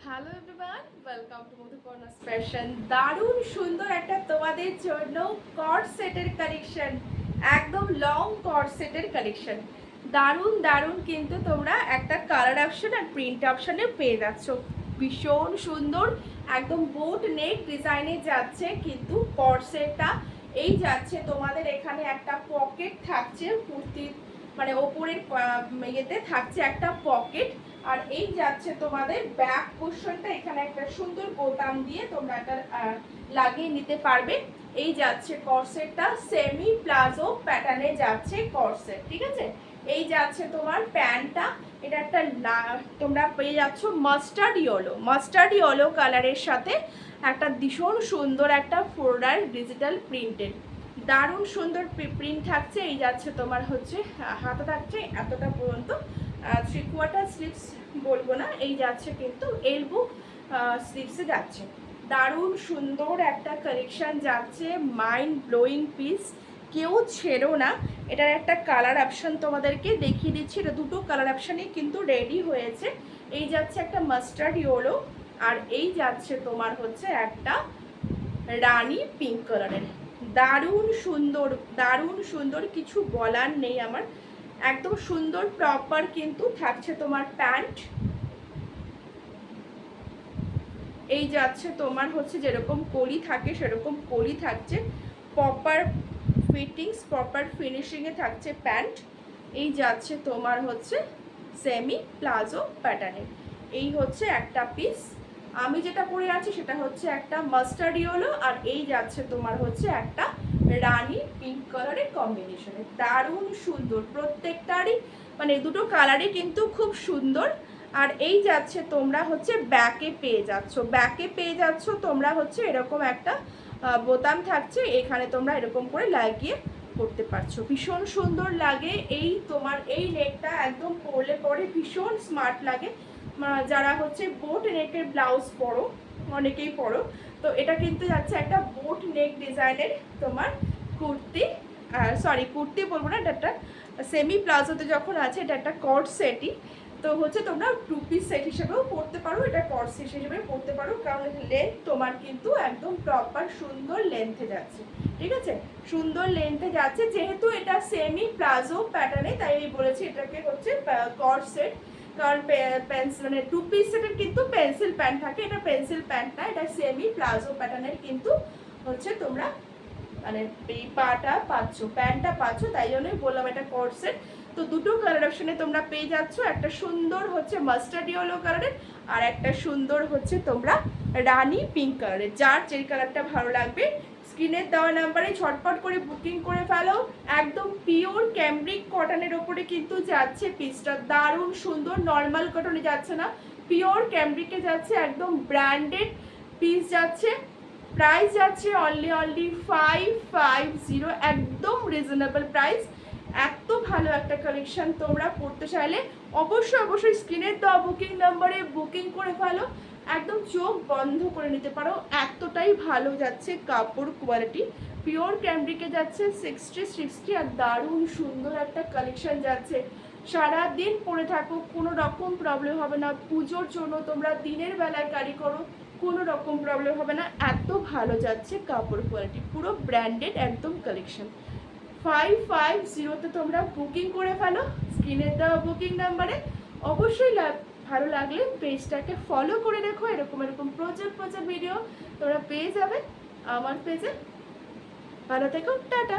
Hello everyone, welcome to Madhuparna's fashion. দারুণ সুন্দর একটা তোমাদের জন্য কর্ড সেটের কালেকশন, একদম লং কর্ড সেটের কালেকশন। দারুণ দারুণ কিন্তু তোমরা একটা কালার অপশন আর প্রিন্ট অপশনে পেয়ে যাচ্ছ। ভীষণ সুন্দর, একদম বোট নেক ডিজাইনে যাচ্ছে কিন্তু কর্ড সেটটা। এই যাচ্ছে তোমাদের এখানে একটা পকেট থাকছে, কুর্তির মানে ওপরের ইয়েতে থাকছে একটা পকেট। আর এই যাচ্ছে তোমাদের ব্যাক পোর্শনটা, এখানে একটা সুন্দর বোতাম দিয়ে তোমরা এটা লাগিয়ে নিতে পারবে। এই যাচ্ছে কর্সেটটা, সেমি প্লাজো প্যাটার্নে যাচ্ছে কর্সেট, ঠিক আছে। এই যাচ্ছে তোমার প্যান্টটা, এটা একটা তোমরা পেয়ে যাচ্ছ মাস্টার্ড ইয়েলো কালারের সাথে একটা ভীষণ সুন্দর একটা ফ্লোরাল ডিজিটাল প্রিন্টেড দারুণ সুন্দর প্রিন্ট থাকছে। এই যাচ্ছে তোমার হচ্ছে হাতে থাকছে এতটা পর্যন্ত, 3/4 স্লিভস বলবো না, এই যাচ্ছে কিন্তু এলবো স্লিভসে যাচ্ছে। দারুণ সুন্দর একটা কালেকশন যাচ্ছে, মাইন্ড ব্লোয়িং পিস, কেউ ছেড়ো না। এটার একটা কালার অপশন তোমাদেরকে দেখিয়ে দিচ্ছি, এটা দুটো কালার অপশানই কিন্তু রেডি হয়েছে। এই যাচ্ছে একটা মাস্টার্ড ইয়েলো, আর এই যাচ্ছে তোমার হচ্ছে একটা রানী পিঙ্ক কালারের। দারুণ সুন্দর, দারুণ সুন্দর, কিছু বলার নেই আমার। একদম সুন্দর প্রপার কিন্তু থাকছে তোমার প্যান্ট। এই যাচ্ছে তোমার হচ্ছে যেরকম কলি থাকে সেরকম কলি থাকছে, প্রপার ফিটিংস প্রপার ফিনিশিংয়ে থাকছে প্যান্ট। এই যাচ্ছে তোমার হচ্ছে সেমি প্লাজো প্যাটার্নে। এই হচ্ছে একটা পিস। আমি যেটা পরে আছি সেটা হচ্ছে একটা মাস্টার্ড ইয়েলো, আর এই যাচ্ছে তোমার হচ্ছে একটা রানী পিঙ্ক কালারের কম্বিনেশনে। দারুণ সুন্দর প্রত্যেকটারই, মানে দুটো কালারই কিন্তু খুব সুন্দর। আর এই যাচ্ছে তোমরা হচ্ছে ব্যাকে পেয়ে যাচ্ছ তোমরা হচ্ছে এরকম একটা বোতাম থাকছে, এখানে তোমরা এরকম করে লাগিয়ে করতে পারছো, ভীষণ সুন্দর লাগে। এই তোমার এই নেকটা একদম পরলে পরে ভীষণ স্মার্ট লাগে। যারা হচ্ছে বোট নেকের ব্লাউজ পরো, অনেকেই পরো, তো এটা কিন্তু যাচ্ছে একটা বোট নেক ডিজাইনের তোমার কুর্তি, কুর্তি বলবো না, এটা একটা সেমি প্লাজোতে যখন আছে, এটা একটা কর্ড সেটই। তো হচ্ছে তোমরা টু পিস সেট হিসেবেও পরতে পারো, এটা কর্ড সেট হিসেবে পরতে পারো, কারণ লেন্থ তোমার কিন্তু একদম প্রপার সুন্দর লেন্থে যাচ্ছে, ঠিক আছে। সুন্দর লেন্থে যাচ্ছে, যেহেতু এটা সেমি প্লাজো প্যাটার্নে তাই আমি বলেছি এটাকে হচ্ছে কর্ড সেট। কারণ পেন্সিল মানে টু পিস সেটের কিন্তু পেন্সিল প্যান্ট থাকে, এটা পেন্সিল প্যান্ট না, এটা সেমি প্লাজো প্যাটার্নের কিন্তু হচ্ছে তোমরা মানে এই পাটা পাচ্ছ, প্যান্টটা পাচ্ছ, তাই জন্যই বললাম এটা কর্ড সেট। তো দুটো কালার অপশনে তোমরা পেয়ে যাচ্ছ, একটা সুন্দর হচ্ছে মাস্টার্ড ইয়েলো কালারের, আর একটা সুন্দর হচ্ছে তোমরা রানী পিঙ্ক কালারের। যার যে কালারটা ভালো লাগবে স্ক্রিনের দেওয়া নাম্বারে ঝটপট করে বুকিং করে ফেলো। একদম পিওর ক্যামব্রিক কটনের ওপরে কিন্তু যাচ্ছে পিসটা, দারুণ সুন্দর, নর্মাল কটনে যাচ্ছে না, পিওর ক্যামব্রিকে যাচ্ছে, একদম ব্র্যান্ডেড পিস যাচ্ছে। প্রাইস যাচ্ছে অনলি 550, একদম রিজনেবল প্রাইস। এত ভালো একটা কালেকশন তোমরা পড়তে চাইলে অবশ্যই স্ক্রিনের দেওয়া বুকিং নাম্বারে বুকিং করে ফেলো, একদম চোখ বন্ধ করে নিতে পারো, এতটাই ভালো যাচ্ছে কাপড় কোয়ালিটি। পিওর ক্যামব্রিকে যাচ্ছে 60 আর দারুণ সুন্দর একটা কালেকশন যাচ্ছে। সারাদিন পরে থাকো, কোনো রকম প্রবলেম হবে না। পুজোর জন্য তোমরা দিনের বেলায় ক্যারি করো, কোনো রকম প্রবলেম হবে না, এত ভালো যাচ্ছে কাপড় কোয়ালিটি, পুরো ব্র্যান্ডেড একদম কালেকশন। 550তে তোমরা বুকিং করে ফেলো স্ক্রিনের দেওয়া বুকিং নাম্বারে। অবশ্যই ভালো লাগলে পেজটাকে ফলো করে রেখো, এরকম প্রচুর ভিডিও তোমরা পেয়ে যাবে আমার পেজে। ভালো থেকো, টাটা।